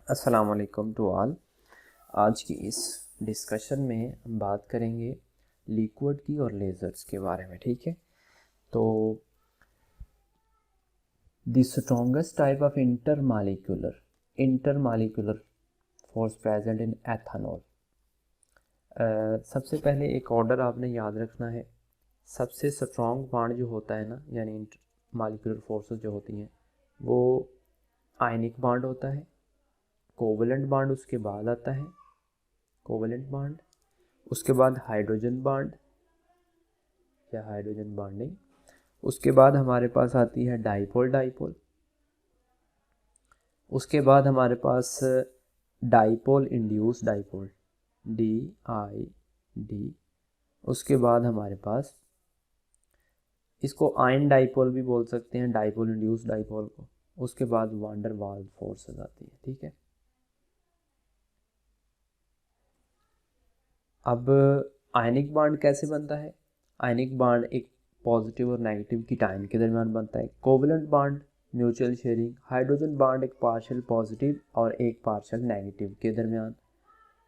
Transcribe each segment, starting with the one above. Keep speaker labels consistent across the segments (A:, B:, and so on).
A: अस्सलाम वालेकुम to all. आज की इस डिस्कशन में हम बात करेंगे लिक्विड की और लेज़र्स के बारे में। ठीक है, तो the strongest type of intermolecular force present in ethanol. सबसे पहले एक ऑर्डर आपने याद रखना है। सबसे स्ट्रॉन्ग बॉन्ड जो होता है ना, यानी इंटरमालिक्यूलर फोर्सेस जो होती हैं, वो आयनिक बॉन्ड होता है। कोवलेंट बॉन्ड उसके बाद आता है, कोवलेंट बॉन्ड, उसके बाद हाइड्रोजन बॉन्ड या हाइड्रोजन बॉन्डिंग, उसके बाद हमारे पास आती है डाइपोल डाइपोल, उसके बाद हमारे पास डाइपोल इंड्यूस डाइपोल DID, उसके बाद हमारे पास इसको आयन डाइपोल भी बोल सकते हैं, डाइपोल इंड्यूस डाइपोल को। उसके बाद वांडर वाल फोर्सेस आती है। ठीक है, अब आयनिक बॉन्ड कैसे बनता है? आयनिक बॉन्ड एक पॉजिटिव और नेगेटिव कीटायन के दरमियान बनता है। Covalent bond mutual sharing, hydrogen bond एक पार्शियल पॉजिटिव और एक पार्शियल नेगेटिव के दरमियान।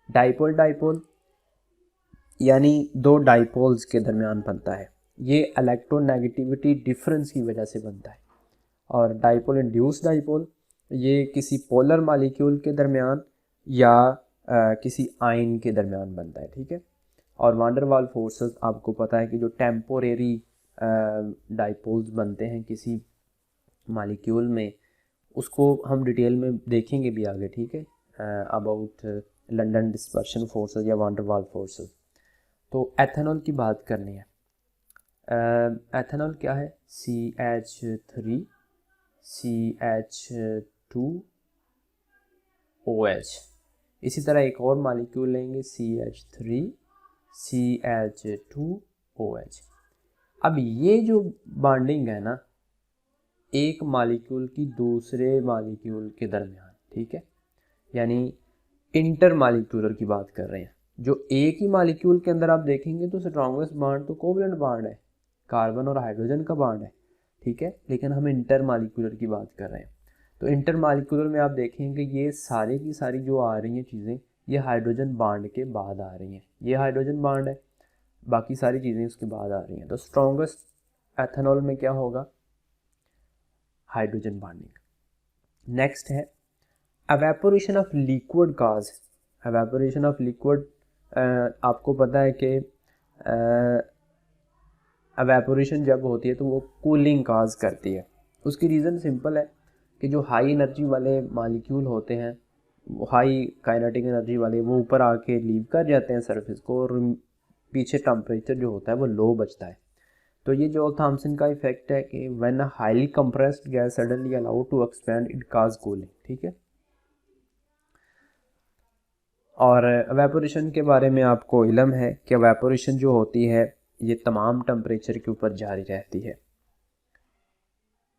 A: डाइपोल डाइपोल यानी दो डाइपोल्स के दरमियान बनता है। ये इलेक्ट्रोनेगेटिविटी डिफरेंस की वजह से बनता है। और डाइपोल इंड्यूस डाइपोल ये किसी पोलर मॉलिक्यूल के दरमियान या किसी आयन के दरमियान बनता है। ठीक है, और वांडर वाल फोर्सेस आपको पता है कि जो टेम्पोरेरी डाइपोल्स बनते हैं किसी मॉलिक्यूल में, उसको हम डिटेल में देखेंगे भी आगे। ठीक है, अबाउट लंदन डिस्पर्शन फोर्सेस या वांडर वाल फोर्सेस। तो एथेनॉल की बात करनी है। एथेनॉल क्या है? CH3 CH2OH। इसी तरह एक और मॉलिक्यूल लेंगे CH3 CH2OH। अब ये जो बॉन्डिंग है ना, एक मॉलिक्यूल की दूसरे मॉलिक्यूल के दरमियान, ठीक है, यानी इंटर मॉलिक्यूलर की बात कर रहे हैं। जो एक ही मॉलिक्यूल के अंदर आप देखेंगे तो स्ट्रॉन्गेस्ट बॉन्ड तो कोवलेंट बॉन्ड है, कार्बन और हाइड्रोजन का बॉन्ड है। ठीक है, लेकिन हम इंटर मॉलिक्यूलर की बात कर रहे हैं। तो इंटर मॉलिक्यूलर में आप देखेंगे ये सारी की सारी जो आ रही हैं चीज़ें, ये हाइड्रोजन बॉन्ड के बाद आ रही हैं। ये हाइड्रोजन बॉन्ड है, बाकी सारी चीज़ें उसके बाद आ रही हैं। तो स्ट्रॉन्गेस्ट एथेनॉल में क्या होगा? Hydrogen bonding. नेक्स्ट है एवेपोरेशन ऑफ लिक्विड गाज। एवेपोरेशन ऑफ लिक्विड, आपको पता है कि एवेपोरेशन जब होती है तो वो कूलिंग काज करती है। उसकी रीज़न सिंपल है कि जो हाई एनर्जी वाले मॉलिक्यूल होते हैं, हाई काइनेटिक एनर्जी वाले, वो ऊपर आके लीव कर जाते हैं सरफेस को, और पीछे टेम्परेचर जो होता है वो लो बचता है। तो ये जो थॉमसन का इफेक्ट है कि when a highly compressed gas suddenly allowed to expand it cause cooling. ठीक है, और एवेपोरेशन के बारे में आपको इल्म है कि एवेपोरेशन जो होती है ये तमाम टेम्परेचर के ऊपर जारी रहती है।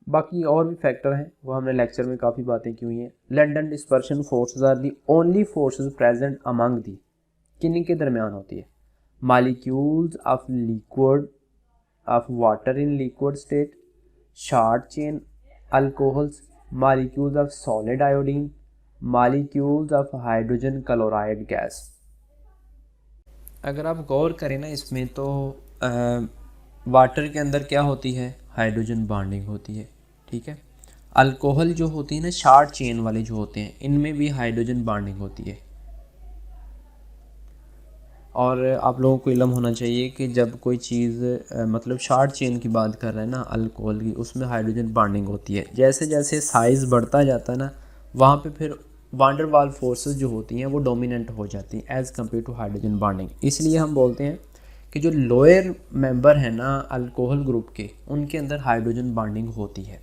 A: बाकी और भी फैक्टर हैं, वो हमने लेक्चर में काफ़ी बातें की हुई हैं। London dispersion forces are the only forces present among the, किन्हीं के दरमियान होती है? Molecules of liquid of water in liquid state, short chain alcohols, molecules of solid iodine, molecules of hydrogen chloride gas. अगर आप गौर करें ना इसमें, तो वाटर के अंदर क्या होती है? हाइड्रोजन बॉन्डिंग होती है। ठीक है, अल्कोहल जो होती है ना, शॉर्ट चेन वाले जो होते हैं, इनमें भी हाइड्रोजन बॉन्डिंग होती है। और आप लोगों को इल्म होना चाहिए कि जब कोई चीज़ मतलब शॉर्ट चेन की बात कर रहे हैं ना अल्कोहल की, उसमें हाइड्रोजन बॉन्डिंग होती है। जैसे जैसे साइज़ बढ़ता जाता है ना, वहाँ पे फिर वांडर वाल फोर्सेस जो होती हैं वो डोमिनेंट हो जाती हैं as compare to hydrogen bonding. इसलिए हम बोलते हैं कि जो लोअर मेंबर है ना अल्कोहल ग्रुप के, उनके अंदर हाइड्रोजन बॉन्डिंग होती है।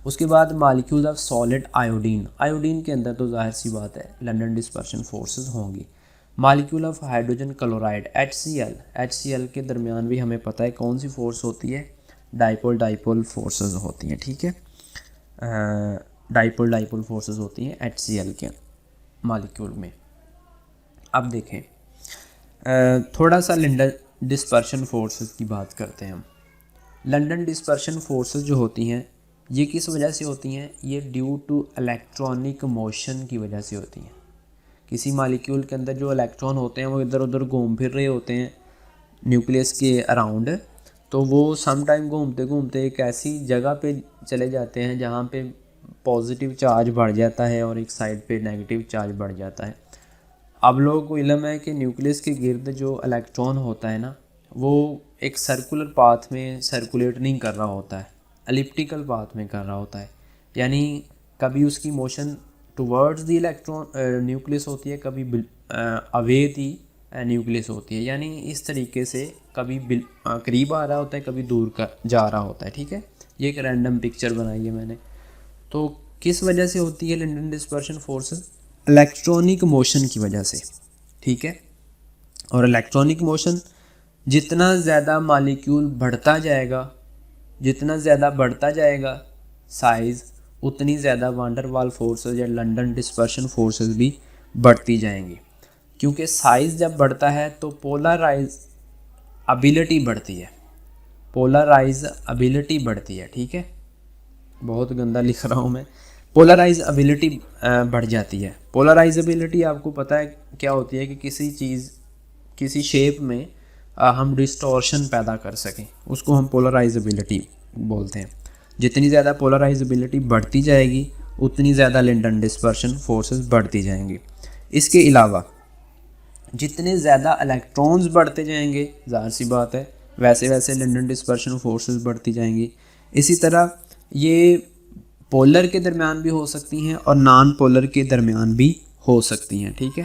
A: उसके बाद molecules of solid iodine, iodine के अंदर तो जाहिर सी बात है लंदन डिस्पर्शन फोर्सेस होंगी। Molecule of hydrogen chloride HCl के दरमियान भी हमें पता है कौन सी फोर्स होती है? डाइपोल डाइपोल फोर्सेस होती हैं। ठीक है, डाइपोल डाइपोल फोर्सेस होती हैं HCl के मॉलिक्यूल में। अब देखें थोड़ा सा लंदन डिस्पर्शन फोर्सेस की बात करते हैं हम। लंदन डिस्पर्शन फोर्सेस जो होती हैं ये किस वजह से होती हैं? ये ड्यू टू इलेक्ट्रॉनिक मोशन की वजह से होती हैं। किसी मालिक्यूल के अंदर जो इलेक्ट्रॉन होते हैं वो इधर उधर घूम फिर रहे होते हैं न्यूक्लियस के अराउंड, तो वो सम टाइम घूमते घूमते एक ऐसी जगह पे चले जाते हैं जहाँ पे पॉजिटिव चार्ज बढ़ जाता है और एक साइड पे नेगेटिव चार्ज बढ़ जाता है। अब लोगों को इल्म है कि न्यूक्लियस के गिर्द जो इलेक्ट्रॉन होता है ना, वो एक सर्कुलर पाथ में सर्कुलेट नहीं कर रहा होता है, एलिप्टिकल पाथ में कर रहा होता है। यानी कभी उसकी motion towards the electron nucleus होती है, कभी अवे दी न्यूक्लियस होती है। यानी इस तरीके से कभी करीब आ रहा होता है, कभी दूर का जा रहा होता है। ठीक है, ये एक रैंडम पिक्चर बनाई है मैंने। तो किस वजह से होती है London dispersion forces? Electronic motion की वजह से। ठीक है, और इलेक्ट्रॉनिक मोशन जितना ज़्यादा मॉलिक्यूल बढ़ता जाएगा, जितना ज़्यादा बढ़ता जाएगा साइज़, उतनी ज़्यादा वान डर वाल फोर्सेस या लंडन डिस्पर्शन फोर्सेस भी बढ़ती जाएंगी। क्योंकि साइज़ जब बढ़ता है तो पोलराइज एबिलिटी बढ़ती है, पोलराइज एबिलिटी बढ़ती है। ठीक है, बहुत गंदा लिख रहा हूँ मैं। पोलराइज एबिलिटी बढ़ जाती है। पोलराइज एबिलिटी आपको पता है क्या होती है? कि किसी चीज़, किसी शेप में हम डिस्टॉर्शन पैदा कर सकें, उसको हम पोलराइजेबिलिटी बोलते हैं। जितनी ज़्यादा पोलराइजेबिलिटी बढ़ती जाएगी उतनी ज़्यादा लंडन डिस्पर्शन फोर्सेस बढ़ती जाएंगी। इसके अलावा जितने ज़्यादा इलेक्ट्रॉन्स बढ़ते जाएंगे, ज़ाहिर सी बात है, वैसे वैसे लंडन डिस्पर्शन फोर्सेस बढ़ती जाएंगी। इसी तरह ये पोलर के दरमियान भी हो सकती हैं और नॉन पोलर के दरमियान भी हो सकती हैं। ठीक है,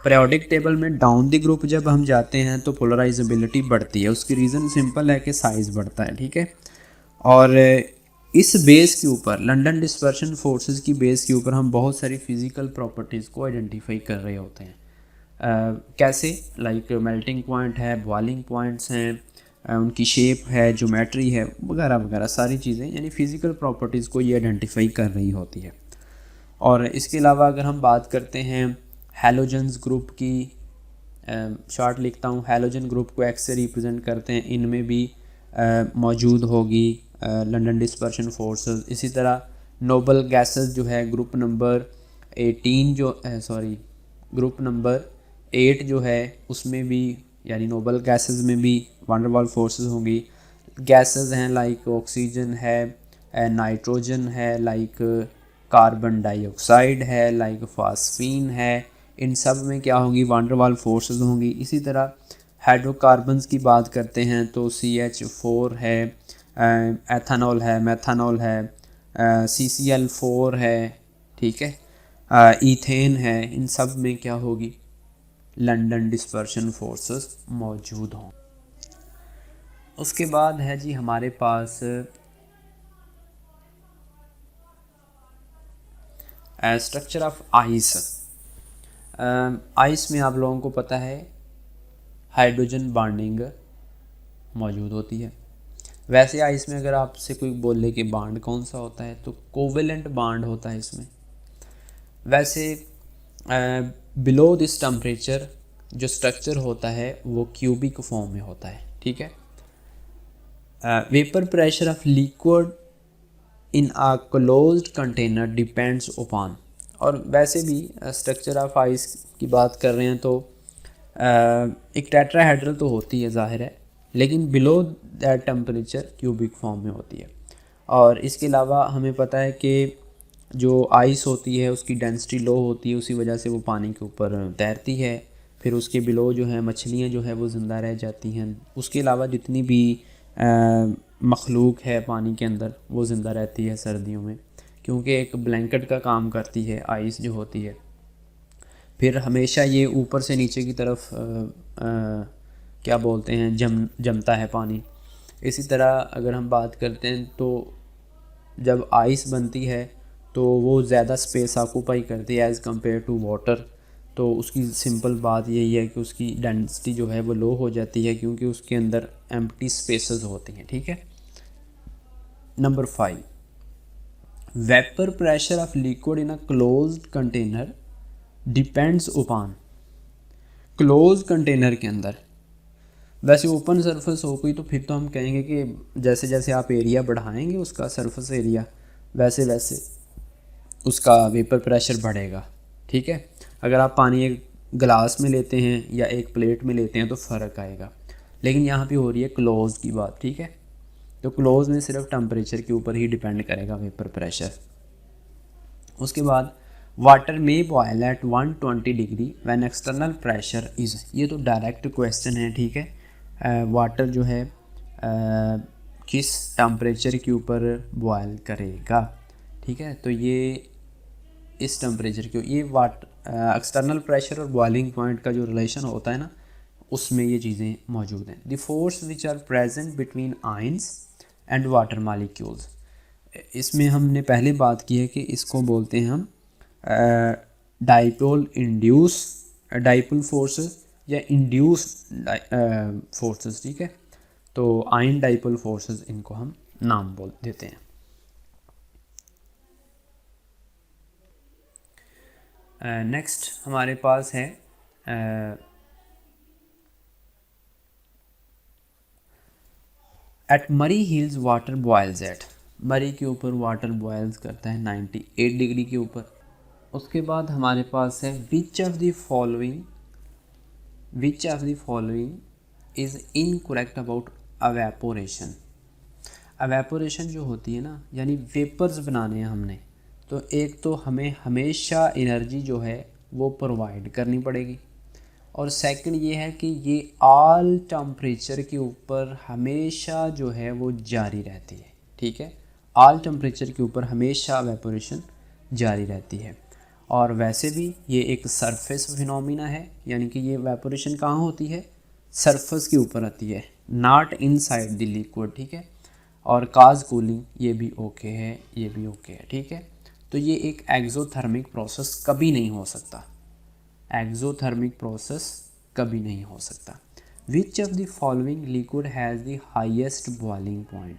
A: पीरियोडिक टेबल में डाउन द ग्रुप जब हम जाते हैं तो पोलराइजेबिलिटी बढ़ती है। उसकी रीज़न सिंपल है कि साइज़ बढ़ता है। ठीक है, और इस बेस के ऊपर, लंडन डिस्पर्शन फोर्सेस की बेस के ऊपर हम बहुत सारी फिज़िकल प्रॉपर्टीज़ को आइडेंटिफाई कर रहे होते हैं। कैसे? लाइक मेल्टिंग पॉइंट है, बॉइलिंग पॉइंट्स हैं, उनकी शेप है, ज्योमेट्री है, वगैरह वगैरह सारी चीज़ें, यानी फ़िज़िकल प्रॉपर्टीज़ को ये आइडेंटिफाई कर रही होती है। और इसके अलावा अगर हम बात करते हैं हैलोजन्स ग्रुप की, शॉर्ट लिखता हूँ, हैलोजन ग्रुप को एक्स से रिप्रेजेंट करते हैं, इनमें भी मौजूद होगी लंडन डिस्पर्शन फोर्सेस। इसी तरह नोबल गैसेस जो है ग्रुप नंबर 18 जो ग्रुप नंबर 8 जो है उसमें भी, यानी नोबल गैसेस में भी वान डर वाल फोर्सेस होंगी। गैसेस हैं लाइक ऑक्सीजन है, नाइट्रोजन है, लाइक कार्बन डाइऑक्साइड है, लाइक फास्फीन है, इन सब में क्या होंगी? वान डर वाल फोर्सेस होंगी। इसी तरह हाइड्रोकार्बन्स की बात करते हैं तो CH4 है, एथेनॉल है, मेथेनॉल है, CCl4 है, ठीक है, ईथेन है, इन सब में क्या होगी? लंडन डिस्पर्शन फोर्सेस मौजूद हों। उसके बाद है जी हमारे पास स्ट्रक्चर ऑफ आइस। आइस में आप लोगों को पता है हाइड्रोजन बॉन्डिंग मौजूद होती है। वैसे आइस में अगर आपसे कोई बोले कि बॉन्ड कौन सा होता है तो कोवेलेंट बॉन्ड होता है इसमें। वैसे बिलो दिस टेम्परेचर जो स्ट्रक्चर होता है वो क्यूबिक फॉर्म में होता है। ठीक है, vapour pressure of liquid in a closed container depends upon. और वैसे भी स्ट्रक्चर ऑफ आइस की बात कर रहे हैं तो एक टेट्राहेड्रल तो होती है ज़ाहिर है, लेकिन below that temperature cubic form में होती है। और इसके अलावा हमें पता है कि जो आइस होती है उसकी डेंसिटी लो होती है, उसी वजह से वो पानी के ऊपर तैरती है। फिर उसके बिलो जो है मछलियाँ जो है वो ज़िंदा रह जाती हैं। उसके अलावा जितनी भी मखलूक है पानी के अंदर वो ज़िंदा रहती है सर्दियों में, क्योंकि एक ब्लैंकेट का काम करती है आइस जो होती है। फिर हमेशा ये ऊपर से नीचे की तरफ क्या बोलते हैं जमता है पानी। इसी तरह अगर हम बात करते हैं तो जब आइस बनती है तो वो ज़्यादा स्पेस ऑक्यूपाई करती है एज़ कम्पेयर टू वाटर। तो उसकी सिंपल बात यही है कि उसकी डेंसिटी जो है वो लो हो जाती है, क्योंकि उसके अंदर एम्प्टी स्पेसेस होती हैं। ठीक है, number 5, vapour pressure of liquid in a closed container depends upon. Close container के अंदर, वैसे ओपन सरफेस हो कोई तो फिर तो हम कहेंगे कि जैसे जैसे आप एरिया बढ़ाएंगे उसका सरफेस एरिया वैसे वैसे उसका वेपर प्रेशर बढ़ेगा। ठीक है, अगर आप पानी एक गिलास में लेते हैं या एक प्लेट में लेते हैं तो फ़र्क आएगा, लेकिन यहाँ पे हो रही है क्लोज की बात। ठीक है, तो क्लोज में सिर्फ टेम्परेचर के ऊपर ही डिपेंड करेगा वेपर प्रेशर। उसके बाद वाटर में boil at 120 degree when external pressure is, ये तो डायरेक्ट क्वेश्चन है। ठीक है, वाटर जो है किस टेम्परेचर के ऊपर बॉयल करेगा। ठीक है, तो ये इस टेम्परेचर के, ये एक्सटर्नल प्रेशर और बॉइलिंग पॉइंट का जो रिलेशन होता है ना, उसमें ये चीज़ें मौजूद हैं। The force which are present between ions and water molecules, इसमें हमने पहले बात की है कि इसको बोलते हैं हम डाइपोल फोर्सेस या इंड्यूस फोर्सेस। ठीक है, तो आयन डाइपोल फोर्सेस इनको हम नाम बोल देते हैं। नेक्स्ट हमारे पास है एट मरी हिल्स वाटर बॉयल्स एट, मरी के ऊपर वाटर बॉयल्स करता है 98 डिग्री के ऊपर। उसके बाद हमारे पास है विच of the following is incorrect about evaporation. Evaporation जो होती है ना, यानी वेपर्स बनाने हैं हमने, तो एक तो हमें हमेशा एनर्जी जो है वो प्रोवाइड करनी पड़ेगी, और सेकंड ये है कि ये ऑल टेम्परेचर के ऊपर हमेशा जो है वो जारी रहती है। ठीक है, ऑल टेम्परेचर के ऊपर हमेशा एवेपोरेशन जारी रहती है। और वैसे भी ये एक सरफेस फिनोमिना है, यानी कि ये एवेपोरेशन कहाँ होती है, सरफेस के ऊपर आती है, नॉट इनसाइड द लिक्विड। ठीक है, और काज कूलिंग ये भी ओके है, ये भी ओके है। ठीक है, तो ये एक एक्सोथर्मिक प्रोसेस कभी नहीं हो सकता, एक्सोथर्मिक प्रोसेस कभी नहीं हो सकता। विच of the following liquid has the highest boiling point,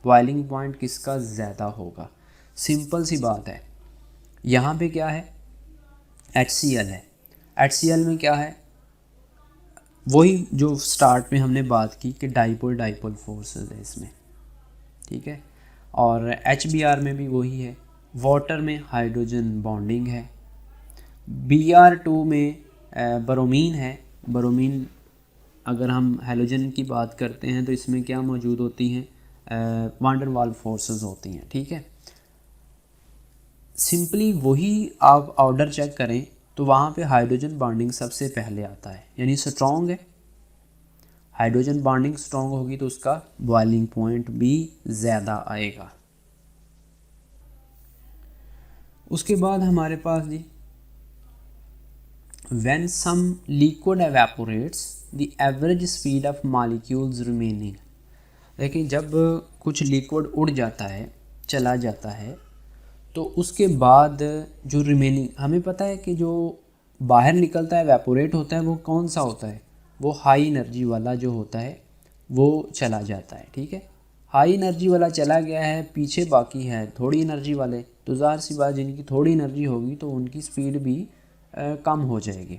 A: boiling point किसका ज़्यादा होगा। सिंपल सी बात है, यहाँ पे क्या है, HCl है। HCl में क्या है, वही जो स्टार्ट में हमने बात की कि डाइपोल फोर्सेस है इसमें। ठीक है, और HBr में भी वही है। वाटर में हाइड्रोजन बॉन्डिंग है। Br2 में ब्रोमीन है। ब्रोमीन, अगर हम हैलोजन की बात करते हैं तो इसमें क्या मौजूद होती हैं, वांडर वाल फोर्सेस होती हैं। ठीक है, सिंपली वही आप ऑर्डर चेक करें तो वहाँ पे हाइड्रोजन बॉन्डिंग सबसे पहले आता है, यानी स्ट्रॉन्ग है। हाइड्रोजन बॉन्डिंग स्ट्रॉन्ग होगी तो उसका बॉइलिंग पॉइंट भी ज़्यादा आएगा। उसके बाद हमारे पास जी, when some liquid evaporates the average speed of molecules remaining, लेकिन जब कुछ लिक्विड उड़ जाता है, चला जाता है, तो उसके बाद जो रिमेनिंग, हमें पता है कि जो बाहर निकलता है, एवेपोरेट होता है, वो कौन सा होता है, वो हाई एनर्जी वाला जो होता है वो चला जाता है। ठीक है, हाई एनर्जी वाला चला गया है, पीछे बाकी है थोड़ी एनर्जी वाले, तो ज़ाहिर सी बात जिनकी थोड़ी एनर्जी होगी तो उनकी स्पीड भी कम हो जाएगी।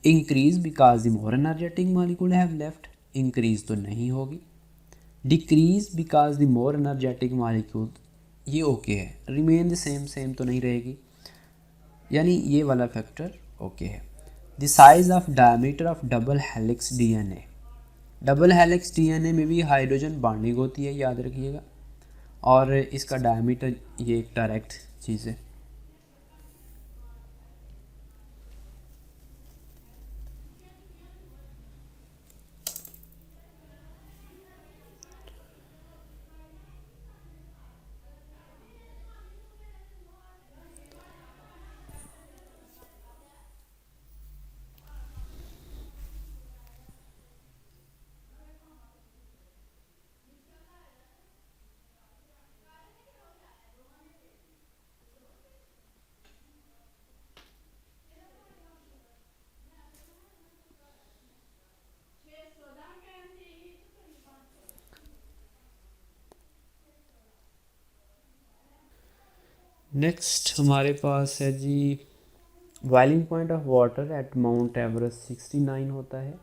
A: Increase because the more energetic molecule have left, increase तो नहीं होगी। Decrease because the more energetic molecule, ये ओके है। रिमेन द सेम तो नहीं रहेगी, यानी ये वाला फैक्टर ओके है। The size of diameter of double helix DNA, double helix DNA में भी हाइड्रोजन बॉन्डिंग होती है, याद रखिएगा, और इसका डायमीटर ये एक डायरेक्ट चीज़ है। नेक्स्ट हमारे पास है जी, boiling point of water at Mount Everest 69 होता है।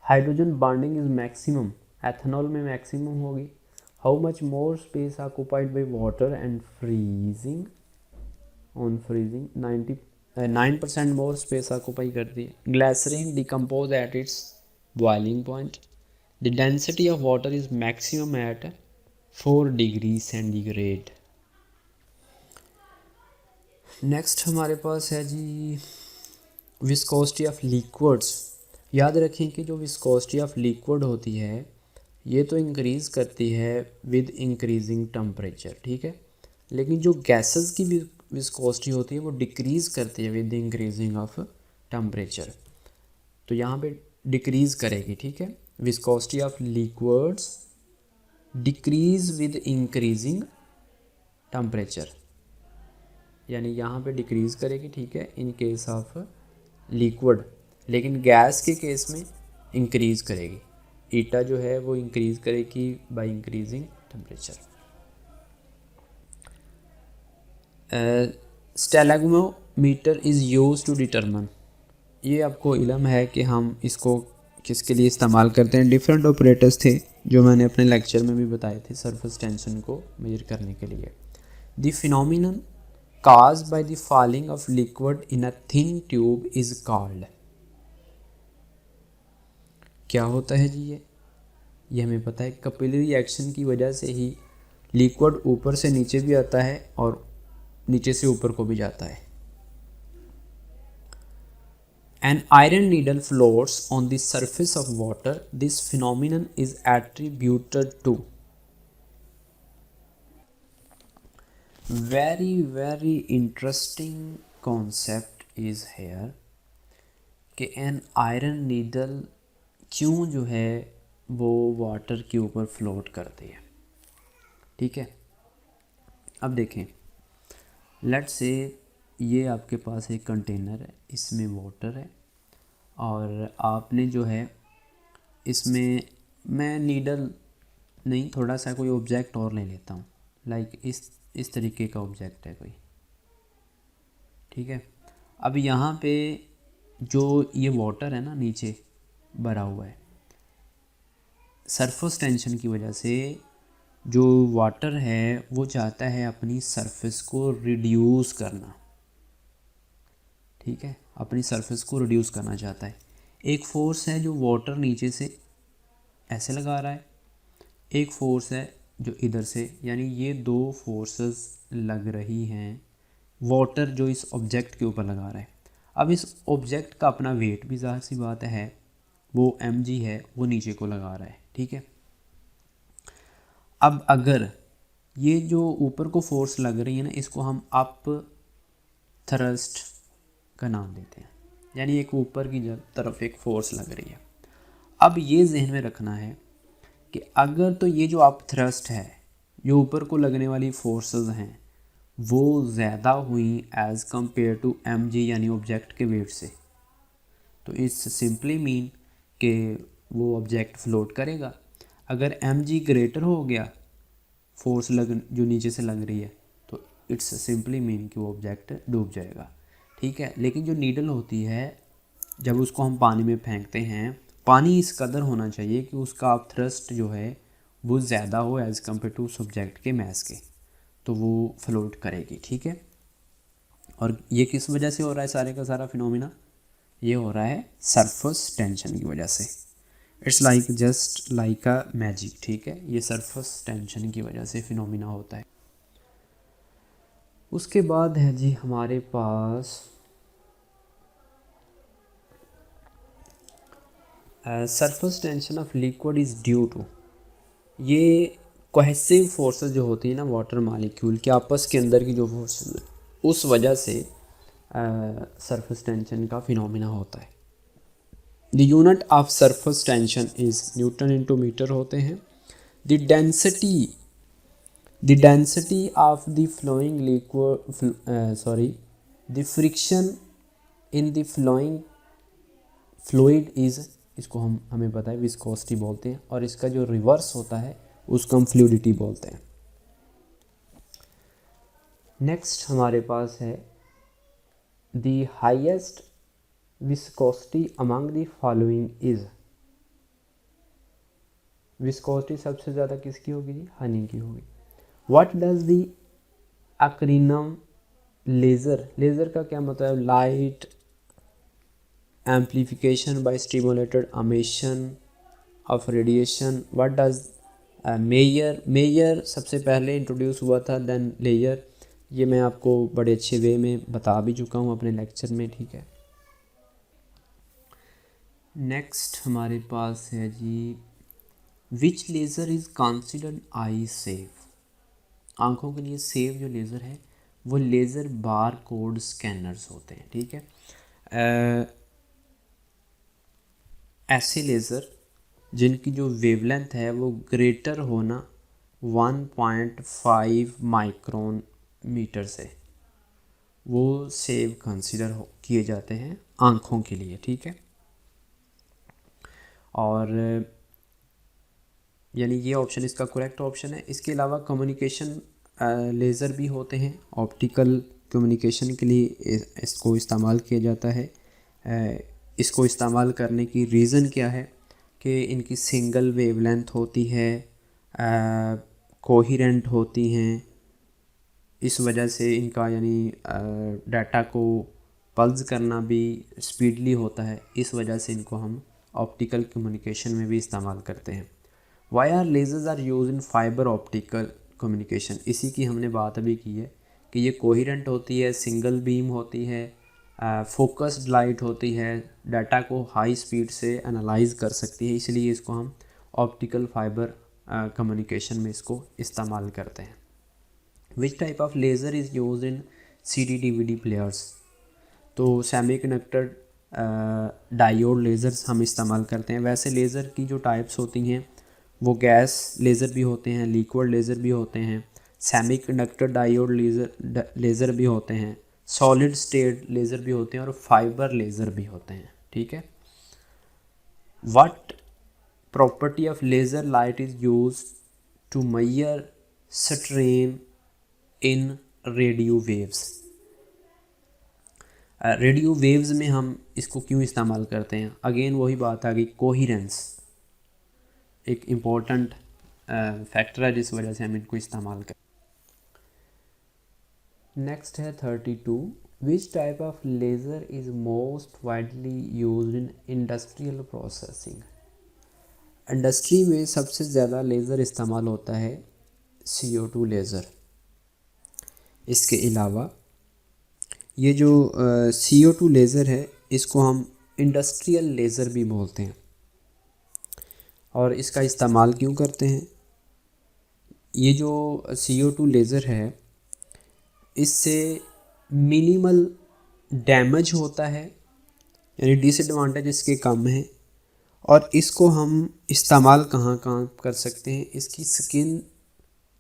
A: Hydrogen bonding is maximum, ethanol में मैक्सिमम होगी, how much more space occupied by water and freezing, on freezing 9% more space occupy करती है। Glycerine decompose at its boiling point, the density of water is maximum at 4 degree centigrade. Next हमारे पास है जी viscosity of liquids. याद रखें कि जो viscosity of liquid होती है ये तो इंक्रीज़ करती है विद इंक्रीजिंग टेम्परेचर, ठीक है, लेकिन जो गैसेस की विस्कोसिटी होती है वो डिक्रीज़ करती है विद इंक्रीजिंग ऑफ टेम्परेचर, तो यहाँ पे डिक्रीज़ करेगी, ठीक है। Viscosity of liquids decrease with increasing temperature, यानी यहाँ पे डिक्रीज़ करेगी, ठीक है, इन केस ऑफ लिक्विड, लेकिन गैस के केस में इंक्रीज़ करेगी। ईटा जो है वो इंक्रीज़ करेगी by increasing temperature. Stalagmometer is use to determine, ये आपको इल्म है कि हम इसको किसके लिए इस्तेमाल करते हैं। डिफरेंट ऑपरेटर्स थे जो मैंने अपने लेक्चर में भी बताए थे सरफेस टेंशन को मेजर करने के लिए। The phenomenon caused by the falling of liquid in a thin tube is called, क्या होता है जी ये हमें पता है, कैपिलरी एक्शन की वजह से ही लिक्विड ऊपर से नीचे भी आता है और नीचे से ऊपर को भी जाता है। An iron needle floats on the surface of water. This phenomenon is attributed to, very interesting concept is here कि एन आयरन नीडल क्यों जो है वो वाटर के ऊपर फ्लोट करती है, ठीक है। अब देखें, लेट्स से ये आपके पास एक कंटेनर है, इसमें वाटर है और आपने जो है इसमें, मैं नीडल नहीं, थोड़ा सा कोई ऑब्जेक्ट और ले लेता हूँ, लाइक इस तरीके का ऑब्जेक्ट है कोई, ठीक है। अब यहाँ पे जो ये वाटर है ना नीचे भरा हुआ है, सरफेस टेंशन की वजह से जो वाटर है वो चाहता है अपनी सरफेस को रिड्यूस करना, ठीक है, अपनी सरफेस को रिड्यूस करना चाहता है। एक फोर्स है जो वाटर नीचे से ऐसे लगा रहा है, एक फोर्स है जो इधर से, यानी ये दो फोर्सेस लग रही हैं वाटर जो इस ऑब्जेक्ट के ऊपर लगा रहा है। अब इस ऑब्जेक्ट का अपना वेट भी ज़ाहिर सी बात है, वो mg है, वो नीचे को लगा रहा है, ठीक है। अब अगर ये जो ऊपर को फोर्स लग रही है ना, इसको हम अप थ्रस्ट का नाम देते हैं, यानी एक ऊपर की तरफ एक फोर्स लग रही है। अब ये जहन में रखना है कि अगर तो ये जो अप थ्रस्ट है, जो ऊपर को लगने वाली फोर्सेस हैं, वो ज़्यादा हुई एज़ कम्पेयर टू mg यानी ऑब्जेक्ट के वेट से, तो इट्स सिंपली मीन कि वो ऑब्जेक्ट फ्लोट करेगा। अगर mg ग्रेटर हो गया फोर्स जो नीचे से लग रही है, तो इट्स सिंपली मीन कि वो ऑब्जेक्ट डूब जाएगा, ठीक है। लेकिन जो नीडल होती है, जब उसको हम पानी में फेंकते हैं, पानी इस कदर होना चाहिए कि उसका आप थ्रस्ट जो है वो ज़्यादा हो एज़ कम्पेयर टू सब्जेक्ट के मैस के, तो वो फ्लोट करेगी, ठीक है। और ये किस वजह से हो रहा है सारे का सारा फिनोमिना, ये हो रहा है सरफेस टेंशन की वजह से। It's like just like a magic, ठीक है, ये सरफेस टेंशन की वजह से फिनोमिना होता है। उसके बाद है जी हमारे पास surface tension of liquid is due to, ये कोहेसिव फोर्सेस जो होती है ना वाटर मॉलिक्यूल के आपस के अंदर की जो फोर्सेस, उस वजह से सरफेस टेंशन का फिनोमिना होता है। The unit of surface tension is newton into metre होते हैं। The density of the flowing liquid the friction in the flowing fluid is, इसको हमें पता है विस्कोसिटी बोलते हैं, और इसका जो रिवर्स होता है उसको हम फ्लूइडिटी बोलते हैं। नेक्स्ट हमारे पास है the highest viscosity among the following is,
B: viscosity सबसे ज़्यादा किसकी होगी जी? हनी की होगी। What does the acronym laser, laser का क्या मतलब है? Light amplification by stimulated emission of radiation. What does maser, maser सबसे पहले इंट्रोड्यूस हुआ था, देन लेयर। ये मैं आपको बड़े अच्छे वे में बता भी चुका हूँ अपने लेक्चर में, ठीक है। नेक्स्ट हमारे पास है जी, which laser is considered eye safe. आँखों के लिए सेफ जो लेज़र है वो लेज़र बार कोड स्कैनर्स होते हैं, ठीक है। ऐसे लेज़र जिनकी जो वेवलेंथ है वो ग्रेटर होना 1.5 माइक्रोन मीटर से, वो सेव कंसिडर किए जाते हैं आँखों के लिए, ठीक है। और यानी ये ऑप्शन इसका करेक्ट ऑप्शन है। इसके अलावा कम्युनिकेशन लेज़र भी होते हैं, ऑप्टिकल कम्युनिकेशन के लिए इसको इस्तेमाल किया जाता है। इसको इस्तेमाल करने की रीज़न क्या है कि इनकी सिंगल वेवलेंथ होती है, कोहिरेंट होती हैं, इस वजह से इनका यानी डाटा को पल्स करना भी स्पीडली होता है, इस वजह से इनको हम ऑप्टिकल कम्युनिकेशन में भी इस्तेमाल करते हैं। Why are lasers are use in fibre optical communication, इसी की हमने बात अभी की है कि ये कोहिरेंट होती है, सिंगल बीम होती है, फोकस्ड लाइट होती है, डाटा को हाई स्पीड से एनालाइज कर सकती है, इसलिए इसको हम ऑप्टिकल फाइबर कम्युनिकेशन में इसको इस्तेमाल करते हैं। Which type of laser is use in CD DVD players, तो सेमीकंडक्टर डायोड लेज़र्स हम इस्तेमाल करते हैं। वैसे लेज़र की जो टाइप्स होती हैं वो गैस लेज़र भी होते हैं, लिक्विड लेज़र भी होते हैं, सेमीकंडक्टर डायोड लेज़र भी होते हैं, सॉलिड स्टेट लेज़र भी होते हैं और फाइबर लेज़र भी होते हैं, ठीक है। What property of laser light is use to measure strain in radio waves, radio waves में हम इसको क्यों इस्तेमाल करते हैं? अगेन वही बात आ गई, कोहिरेंस एक इम्पोर्टेंट फैक्टर है जिस वजह से हम इनको इस्तेमाल करें। नेक्स्ट है 32, which type of laser is most widely used in industrial processing. Industry में सबसे ज़्यादा लेज़र इस्तेमाल होता है CO2 लेज़र। इसके अलावा ये जो CO2 लेज़र है इसको हम इंडस्ट्रियल लेज़र भी बोलते हैं। और इसका इस्तेमाल क्यों करते हैं? ये जो CO2 लेज़र है इससे मिनिमल डैमेज होता है, यानी डिसएडवांटेज इसके कम है। और इसको हम इस्तेमाल कहाँ कहाँ कर सकते हैं?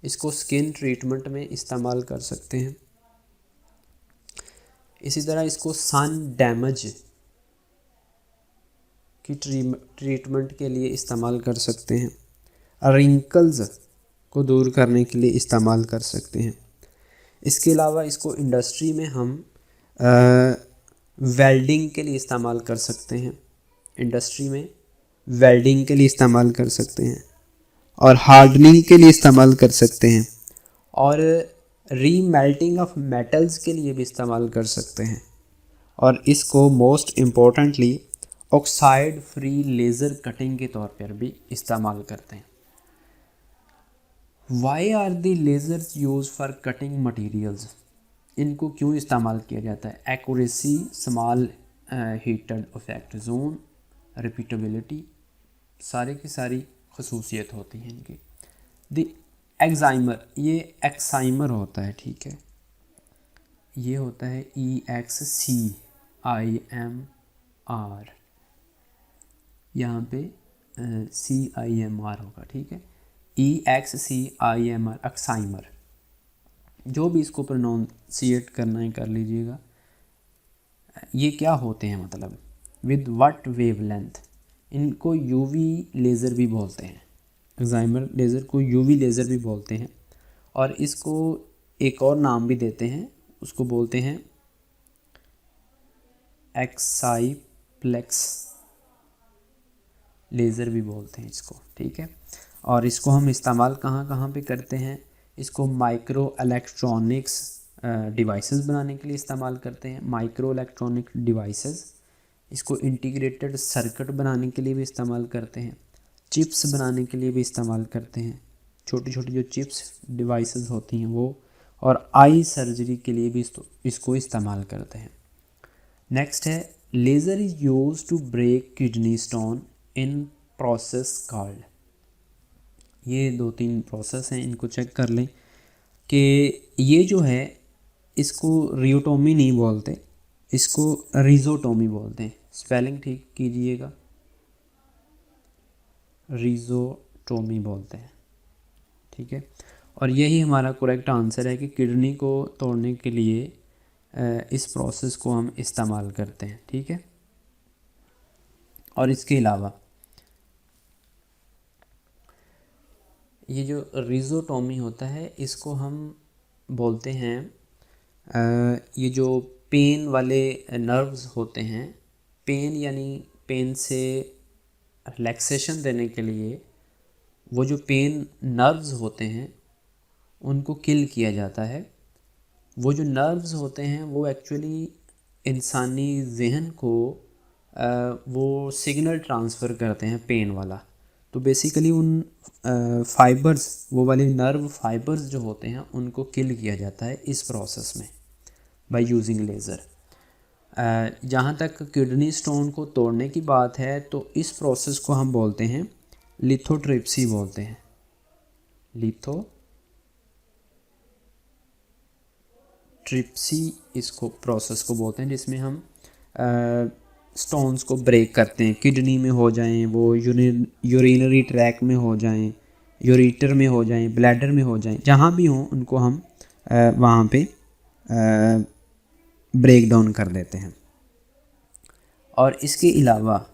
B: इसको स्किन ट्रीटमेंट में इस्तेमाल कर सकते हैं। इसी तरह इसको सन डैमेज की ट्रीटमेंट के लिए इस्तेमाल कर सकते हैं, रिंकल्स को दूर करने के लिए इस्तेमाल कर सकते हैं। इसके अलावा इसको इंडस्ट्री में हम वेल्डिंग के लिए इस्तेमाल कर सकते हैं, इंडस्ट्री में वेल्डिंग के लिए इस्तेमाल कर सकते हैं और हार्डनिंग के लिए इस्तेमाल कर सकते हैं और रीमेल्टिंग ऑफ मेटल्स के लिए भी इस्तेमाल कर सकते हैं। और इसको most importantly oxide free laser cutting के तौर पर भी इस्तेमाल करते हैं। Why are the lasers use for cutting materials, इनको क्यों इस्तेमाल किया जाता है? Accuracy, small heated effect zone, repeatability, सारे की सारी खसूसियत होती हैं इनकी। द एक्साइमर, ये एक्साइमर होता है, ठीक है, ये होता है EXCIMR, यहाँ पे CIMR होगा, ठीक है, EXCIMR एक्साइमर। जो भी इसको प्रोनाउंसिएट करना है कर लीजिएगा। ये क्या होते हैं मतलब विद व्हाट वेवलेंथ, इनको UV लेज़र भी बोलते हैं, एक्साइमर लेज़र को UV लेज़र भी बोलते हैं। और इसको एक और नाम भी देते हैं, उसको बोलते हैं एक्साइप्लेक्स लेज़र भी बोलते हैं इसको, ठीक है। और इसको हम इस्तेमाल कहाँ कहाँ पे करते हैं, इसको माइक्रो इलेक्ट्रॉनिक्स डिवाइसेस बनाने के लिए इस्तेमाल करते हैं, माइक्रो इलेक्ट्रॉनिक डिवाइसेस। इसको इंटीग्रेटेड सर्किट बनाने के लिए भी इस्तेमाल करते हैं, चिप्स बनाने के लिए भी इस्तेमाल करते हैं, छोटी छोटी जो चिप्स डिवाइसेस होती हैं वो, और आई सर्जरी के लिए भी इसको इस्तेमाल करते हैं। नेक्स्ट है laser is use to break kidney stone in process called. ये 2-3 प्रोसेस हैं, इनको चेक कर लें कि ये जो है इसको रियोटोमी नहीं बोलते, इसको रिजोटोमी बोलते हैं। स्पेलिंग ठीक कीजिएगा, रिजोटोमी बोलते हैं, ठीक है। और यही हमारा करेक्ट आंसर है कि किडनी को तोड़ने के लिए इस प्रोसेस को हम इस्तेमाल करते हैं, ठीक है। और इसके अलावा ये जो रिजोटोमी होता है इसको हम बोलते हैं ये जो पेन वाले नर्व्स होते हैं, पेन यानी पेन से रिलैक्सेशन देने के लिए वो जो पेन नर्व्स होते हैं उनको किल किया जाता है। वो जो नर्व्स होते हैं वो एक्चुअली इंसानी जहन को वो सिग्नल ट्रांसफ़र करते हैं पेन वाला। तो बेसिकली उन फाइबर्स, वो वाले नर्व फाइबर्स जो होते हैं उनको किल किया जाता है इस प्रोसेस में बाय यूजिंग लेज़र। जहाँ तक किडनी स्टोन को तोड़ने की बात है तो इस प्रोसेस को हम बोलते हैं लिथोट्रिप्सी बोलते हैं, लिथोट्रिप्सी इसको प्रोसेस को बोलते हैं, जिसमें हम स्टोन्स को ब्रेक करते हैं। किडनी में हो जाएं, वो यूरिनरी ट्रैक में हो जाएं, यूरेटर में हो जाएं, ब्लैडर में हो जाएं, जहाँ भी हों उनको हम वहाँ पे ब्रेक डाउन कर देते हैं। और इसके अलावा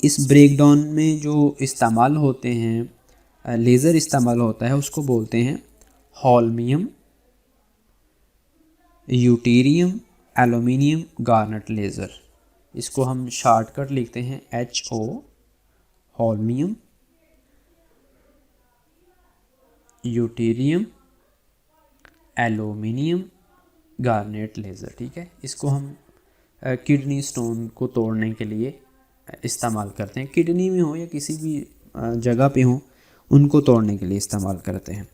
B: इस ब्रेक डाउन में जो इस्तेमाल होते हैं, लेज़र इस्तेमाल होता है, उसको बोलते हैं हॉल्मियम, यूटेरियम, एल्यूमिनियम गार्नेट लेज़र। इसको हम शॉर्टकट लिखते हैं HO, हॉल्मियम, यूटेरियम, एल्यूमिनियम गार्नेट लेज़र, ठीक है। इसको हम किडनी स्टोन को तोड़ने के लिए इस्तेमाल करते हैं, किडनी में हो या किसी भी जगह पे हो उनको तोड़ने के लिए इस्तेमाल करते हैं।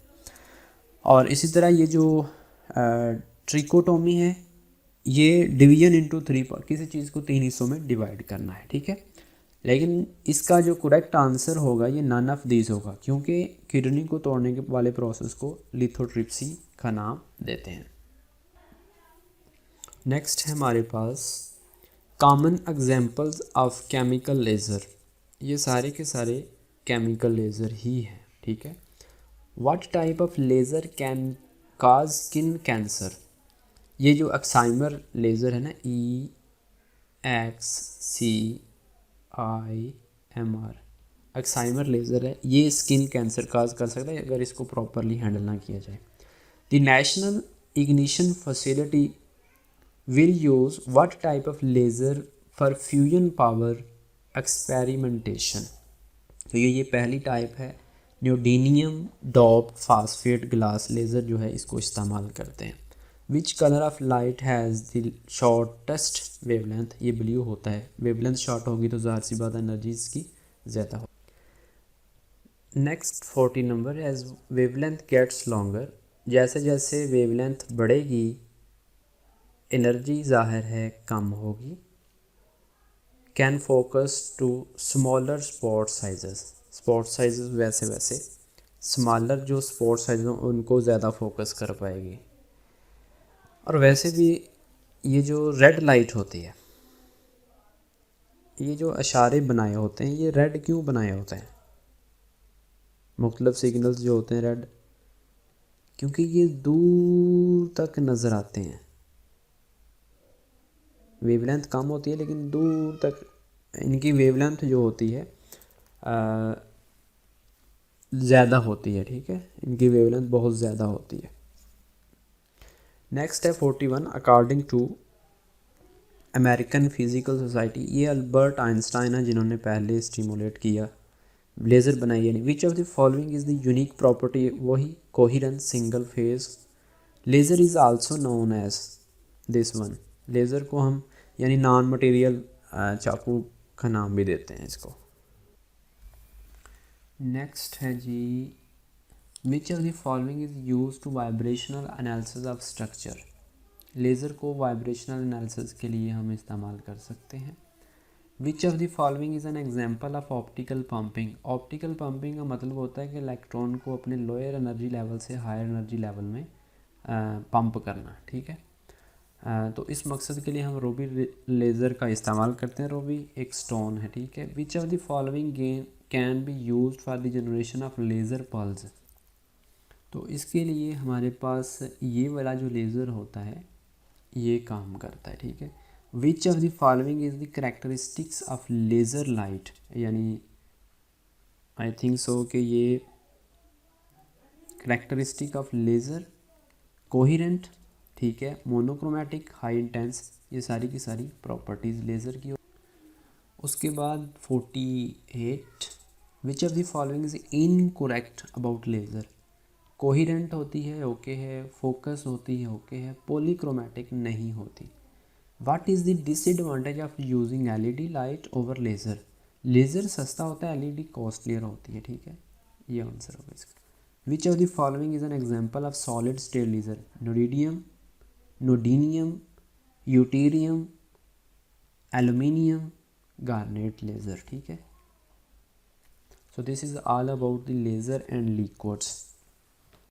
B: और इसी तरह ये जो ट्रिकोटोमी है ये डिवीजन इनटू 3 पार्ट, किसी चीज़ को 3 हिस्सों में डिवाइड करना है, ठीक है। लेकिन इसका जो करेक्ट आंसर होगा ये नन ऑफ दीज होगा, क्योंकि किडनी को तोड़ने के वाले प्रोसेस को लिथोट्रिप्सी का नाम देते हैं। नेक्स्ट है हमारे पास common examples of chemical laser. ये सारे के सारे केमिकल लेज़र ही हैं, ठीक है। What type of laser can cause skin cancer. ये जो एक्साइमर लेज़र है ना, EXCIMR, एक्साइमर लेज़र है, ये स्किन कैंसर काज कर सकता है अगर इसको प्रॉपरली हैंडल ना किया जाए। The national ignition facility will use what type of laser for fusion power experimentation। तो ये पहली टाइप है, न्यूडीनियम डॉप्ड फास्फेट ग्लास लेज़र जो है इसको इस्तेमाल करते हैं। Which colour of light has the shortest wavelength, ये ब्लू होता है, वेवलेंथ शॉर्ट होगी तो ज़ाहिर सी बात एनर्जी इसकी ज़्यादा हो। Next 40 number, as wavelength gets longer, जैसे जैसे वेवलेंथ बढ़ेगी एनर्जी ज़ाहिर है कम होगी। Can focus to smaller spot sizes, spot sizes वैसे वैसे स्मॉलर जो स्पॉट साइज हों उनको ज़्यादा फोकस कर पाएगी। और वैसे भी ये जो रेड लाइट होती है, ये जो इशारे बनाए होते हैं, ये रेड क्यों बनाए होते हैं, मुख्तलिफ सिग्नल्स जो होते हैं रेड, क्योंकि ये दूर तक नज़र आते हैं। वेवलेंथ कम होती है लेकिन दूर तक इनकी वेवलेंथ जो होती है ज़्यादा होती है, ठीक है, इनकी वेवलेंथ बहुत ज़्यादा होती है। नेक्स्ट है 41, according to American Physical Society, ये अल्बर्ट आइंस्टाइन है जिन्होंने पहले स्टिमुलेट किया लेज़र बनाई यानी which of the following is the unique property, वही coherence single phase. Laser is also known as this one, laser को हम यानी नॉन मटेरियल चाकू का नाम भी देते हैं इसको। नेक्स्ट है जी, which of the following is use to vibrational analysis of structure. Laser को वाइब्रेशनल एनालिसिस के लिए हम इस्तेमाल कर सकते हैं। Which of the following is an example of optical pumping. Optical pumping का मतलब होता है कि इलेक्ट्रॉन को अपने लोअर एनर्जी लेवल से हायर एनर्जी लेवल में पंप करना, ठीक है। तो इस मकसद के लिए हम रोबी लेज़र का इस्तेमाल करते हैं। रोबी एक स्टोन है, ठीक है। विच of the following can be use for the generation of laser pulse. तो इसके लिए हमारे पास ये वाला जो लेज़र होता है ये काम करता है, ठीक है। विच of the following is the characteristics of laser light, यानी आई थिंक सो कि ये करेक्टरिस्टिक ऑफ लेज़र कोहिरेंट, ठीक है, मोनोक्रोमेटिक, हाई इंटेंस, ये सारी की सारी प्रॉपर्टीज़ लेज़र की। उसके बाद 48, विच of the following is incorrect about laser. Coherent होती है, ओके है, फोकस होती है, ओके है, पॉलीक्रोमेटिक नहीं होती। What is the disadvantage of using LED light over laser. Laser सस्ता होता है, एलईडी कॉस्टलियर होती है, ठीक है, ये आंसर होगा इसका। Which of the following is an example of solid state laser. Neodymium, neodymium, yttrium, aluminium, garnet laser, ठीक है। So this is all about the laser and liquids.